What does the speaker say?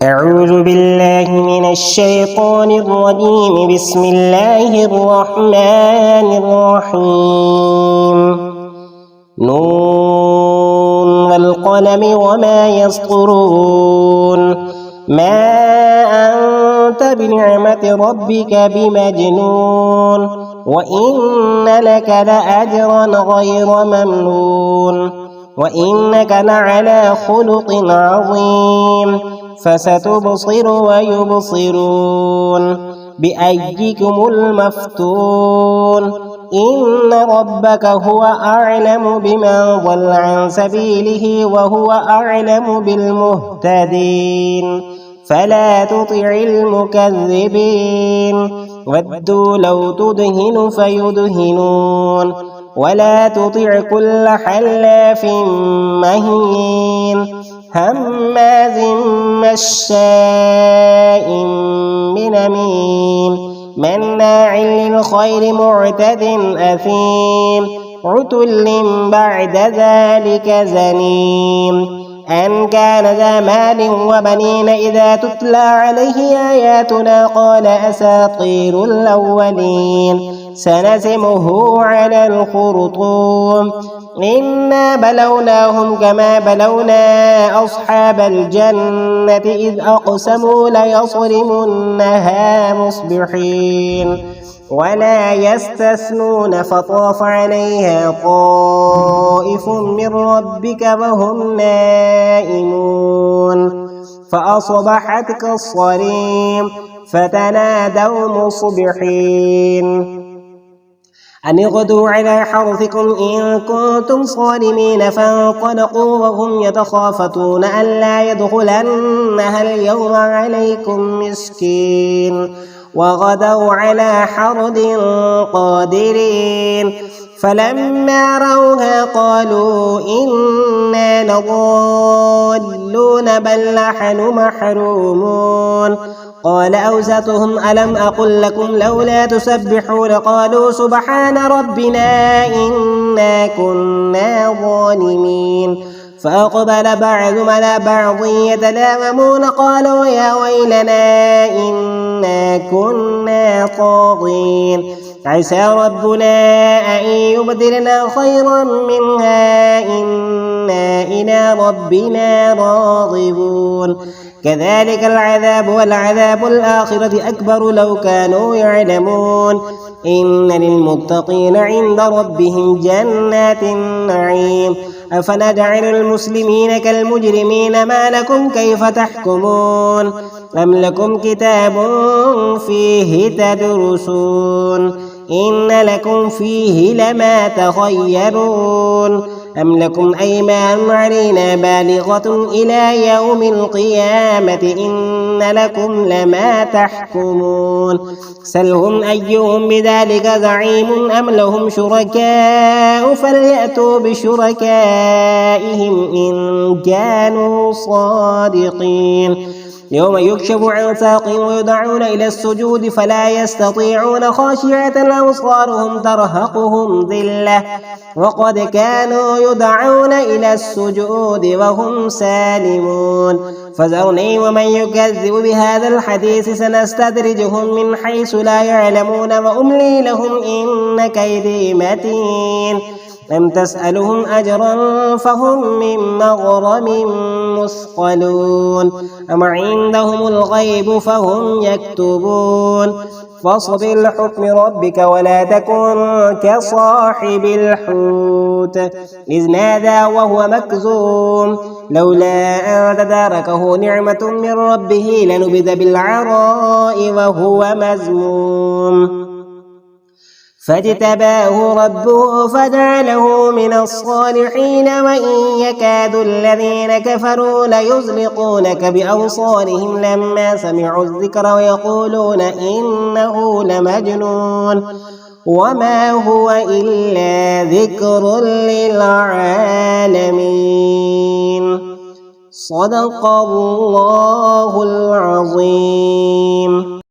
أعوذ بالله من الشيطان الرجيم. بسم الله الرحمن الرحيم. نون والقلم وما يسطرون. ما أنت بنعمة ربك بمجنون، وإن لك لأجرا غير ممنون، وإنك لعلى خلق عظيم. فستبصر ويبصرون بأيكم المفتون. إن ربك هو أعلم بمن ضل عن سبيله وهو أعلم بالمهتدين. فلا تطع المكذبين. ودوا لو تدهن فيدهنون. ولا تطع كل حلاف مهين هماز مشاء بنميم مناع للخير معتد أثيم عتل بعد ذلك زنيم أن كان ذا مال وبنين إذا تتلى عليه آياتنا قال أساطير الأولين سنسمه على الخرطوم. إنا بلوناهم كما بلونا أصحاب الجنة إذ أقسموا ليصرمنها مصبحين ولا يستثنون فطاف عليها طائف من ربك وهم نائمون فأصبحت كالصريم فتنادوا مصبحين أن اغدوا على حرثكم إن كنتم صارمين. فانطلقوا وهم يتخافتون ألا يدخلنها اليوم عليكم مسكين وغدوا على حرد قادرين. فلما رأوها قالوا إنا لضالون بل نحن محرومون. قال أوسطهم ألم أقل لكم لولا تسبحون قالوا سبحان ربنا إنا كنا ظالمين. فأقبل بعضهم على بعض يتلاومون قالوا يا ويلنا إنا كنا طاغين عسى ربنا أن يبدلنا خيرا منها إنا إلى ربنا راغبون. كذلك العذاب والعذاب الآخرة أكبر لو كانوا يعلمون. إن للمتقين عند ربهم جنات النعيم. أفنجعل المسلمين كالمجرمين ما لكم كيف تحكمون أم لكم كتاب فيه تدرسون إن لكم فيه لما تخيرون أم لكم أيمان علينا بالغة إلى يوم القيامة إن لكم لما تحكمون سلهم أيهم بذلك زعيم أم لهم شركاء فليأتوا بشركائهم إن كانوا صادقين. يوم يكشف عن ساق ويدعون إلى السجود فلا يستطيعون خاشعة أبصارهم ترهقهم ذلة وقد كانوا يدعون إلى السجود وهم سالمون. فذرني ومن يكذب بهذا الحديث سنستدرجهم من حيث لا يعلمون وأملي لهم إن كيدي متين. لم تسألهم أجرا فهم من مغرم مثقلون أم عندهم الغيب فهم يكتبون. فاصبر لحكم ربك ولا تكن كصاحب الحوت إذ نادى وهو مكظوم لولا أن تداركه نعمة من ربه لنبذ بالعراء وهو مذموم فاجتباه ربه فجعله من الصالحين. وإن يكاد الذين كفروا ليزلقونك بأبصارهم لما سمعوا الذكر ويقولون إنه لمجنون وما هو إلا ذكر للعالمين. صدق الله العظيم.